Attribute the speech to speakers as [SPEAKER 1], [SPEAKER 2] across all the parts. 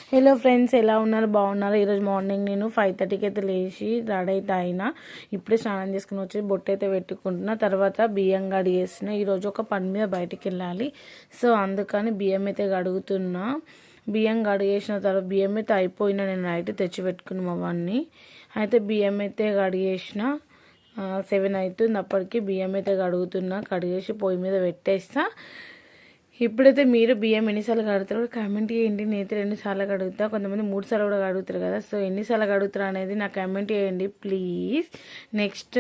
[SPEAKER 1] Hello friends, ఎలా ఉన్నారు? బాగున్నారు. ఈరోజు మార్నింగ్ నేను 5:30కి అయితే లేచి రెడీ అయితే అయినా. ఇప్పుడే స్నానం చేసుకుని వచ్చి బొట్టు అయితే పెట్టుకుంటున్నా. తర్వాత బియ్యం కడిగేసిన. ఈరోజు ఒక పని మీద బయటికి వెళ్ళాలి. సో అందుకని బియ్యం అయితే కడుగుతున్నా. బియ్యం కడిగేసిన తర్వాత బియ్యం అయితే అయిపోయినా, నేను నైట్ తెచ్చి పెట్టుకున్నాం అవన్నీ. అయితే బియ్యం అయితే కడిగేసిన. 7 అవుతుంది. అప్పటికి బియ్యం అయితే కడుగుతున్నా. కడిగేసి పొయ్యి మీద పెట్టేస్తా. ఇప్పుడైతే మీరు బియ్యం ఎన్నిసార్లు కడుగుతారో కామెంట్ చేయండి. నేనైతే 2 సార్లు కడుగుతా, కొంతమంది 3 సార్లు కూడా కడుగుతారు కదా. సో ఎన్నిసార్లు కడుగుతారు అనేది నాకు కామెంట్ చేయండి ప్లీజ్. నెక్స్ట్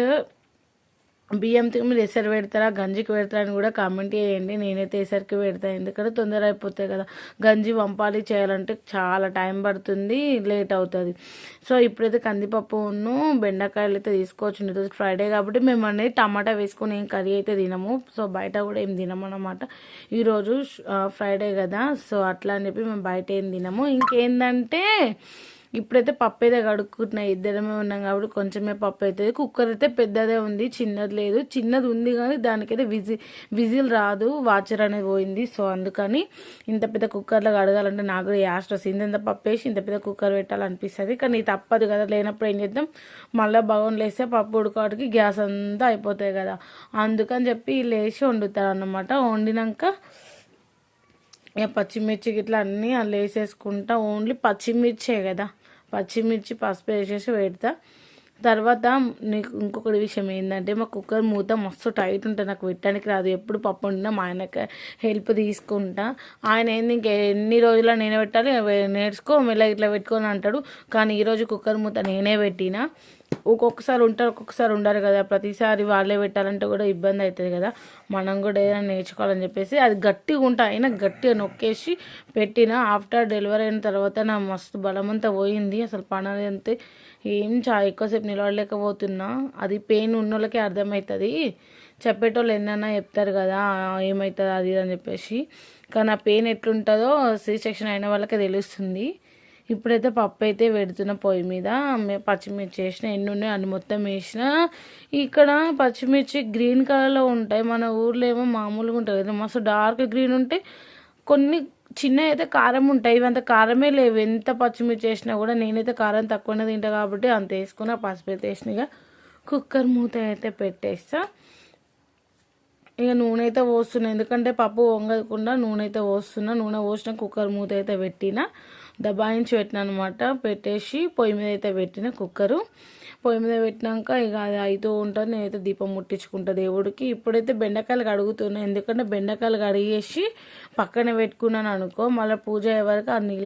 [SPEAKER 1] బియ్యంతో మీరు ఎసరు పెడతారా, గంజికి పెడతారా అని కూడా కామెంట్ చేయండి. నేనైతే ఎసరికి పెడతాను, ఎందుకంటే తొందర అయిపోతాయి కదా. గంజి వంపాలి చేయాలంటే చాలా టైం పడుతుంది, లేట్ అవుతుంది. సో ఇప్పుడైతే కందిపప్పును బెండకాయలు అయితే తీసుకోవచ్చు. ఈరోజు ఫ్రైడే కాబట్టి మేము అనేది టమాటా వేసుకొని ఏం కర్రీ అయితే తినము. సో బయట కూడా ఏం తినము అన్నమాట. ఈరోజు ఫ్రైడే కదా, సో అట్లా అని చెప్పి మేము బయట ఏం తినము. ఇంకేందంటే ఇప్పుడైతే పప్పు అయితే కడుక్కుంటున్నాయి, ఇద్దరమే ఉన్నాం కాబట్టి కొంచెమే పప్పు అవుతుంది. కుక్కర్ అయితే పెద్దదే ఉంది, చిన్నది లేదు. చిన్నది ఉంది కానీ దానికైతే విజిల్ రాదు, వాచర్ అనేది పోయింది. సో అందుకని ఇంత పెద్ద కుక్కర్లో కడగాలంటే నాకు యాస్ట్ వస్తుంది. ఇంత పప్పు వేసి ఇంత పెద్ద కుక్కర్ పెట్టాలనిపిస్తుంది, కానీ తప్పదు కదా. లేనప్పుడు ఏం చేద్దాం, మళ్ళీ బగోన్ లేస్తే పప్పు ఉడకాడికి గ్యాస్ అంతా అయిపోతాయి కదా. అందుకని చెప్పి లేచి వండుతారు అన్నమాట. వండినాక ఇక పచ్చిమిర్చి ఇట్లా అన్నీ అలా వేసేసుకుంటా. ఓన్లీ పచ్చిమిర్చే కదా, పచ్చిమిర్చి పసుపు వేసేసి పెడతా. తర్వాత నీకు ఇంకొకటి విషయం ఏంటంటే, మా కుక్కర్ మూత మస్తు టైట్ ఉంటుంది, నాకు పెట్టడానికి రాదు. ఎప్పుడు పప్పు వండినా మా ఆయనకి హెల్ప్ తీసుకుంటా. ఆయన ఏంది ఇంక ఎన్ని రోజుల్లో నేనే పెట్టాలి, నేర్చుకో మెల్ల ఇట్లా పెట్టుకొని అంటాడు. కానీ ఈరోజు కుక్కర్ మూత నేనే పెట్టినా. ఒక్కొక్కసారి ఉంటారు, ఒక్కొక్కసారి ఉండరు కదా. ప్రతిసారి వాళ్ళే పెట్టాలంటే కూడా ఇబ్బంది అవుతుంది కదా. మనం కూడా ఏదైనా నేర్చుకోవాలని చెప్పేసి అది గట్టిగా ఉంటా అయినా గట్టిగా నొక్కేసి పెట్టిన. ఆఫ్టర్ డెలివరీ అయిన తర్వాత నా మస్తు బలమంతా పోయింది. అసలు పని అంతే ఏం ఎక్కువసేపు నిలవలేకపోతున్నా. అది పెయిన్ ఉన్న వాళ్ళకే అర్థమవుతుంది. చెప్పేటోళ్ళు ఎన్నైనా చెప్తారు కదా ఏమవుతుంది అది అని చెప్పేసి, కానీ ఆ పెయిన్ ఎట్లుంటుందో సి సెక్షన్ అయిన వాళ్ళకే తెలుస్తుంది. ఇప్పుడైతే పప్పు అయితే పెడుతున్న పొయ్యి మీద. పచ్చిమిర్చి వేసిన, ఎన్ని ఉన్నాయి అన్ని మొత్తం వేసిన. ఇక్కడ పచ్చిమిర్చి గ్రీన్ కలర్లో ఉంటాయి, మన ఊర్లో ఏమో మామూలుగా ఉంటాయి కదా, మస్తు డార్క్ గ్రీన్ ఉంటాయి. కొన్ని చిన్న అయితే కారం ఉంటాయి, ఇవంత కారమే లేవు. ఎంత పచ్చిమిర్చి వేసినా కూడా నేనైతే కారం తక్కువనే తింటా కాబట్టి అంత వేసుకున్న. పసుపు అయితే వేసినగా కుక్కర్ మూత అయితే పెట్టేస్తా. ఇక నూనె అయితే పోస్తున్నా, ఎందుకంటే పప్పు వంగకుండా నూనె అయితే పోస్తున్నా. నూనె పోసిన కుక్కర్ మూత అయితే పెట్టిన, దబాయించి పెట్టిన అనమాట. పెట్టేసి పొయ్యి మీద అయితే పెట్టిన కుక్కరు. పొయ్యి మీద పెట్టినాక ఇక అది అవుతూ ఉంటుంది. నేనైతే దీపం ముట్టించుకుంటా దేవుడికి. ఇప్పుడైతే బెండకాయలు కడుగుతున్నాను, ఎందుకంటే బెండకాయలు కడిగేసి పక్కన పెట్టుకున్నాను అనుకో, మళ్ళీ పూజ అయ్యే వరకు ఆ నీళ్ళు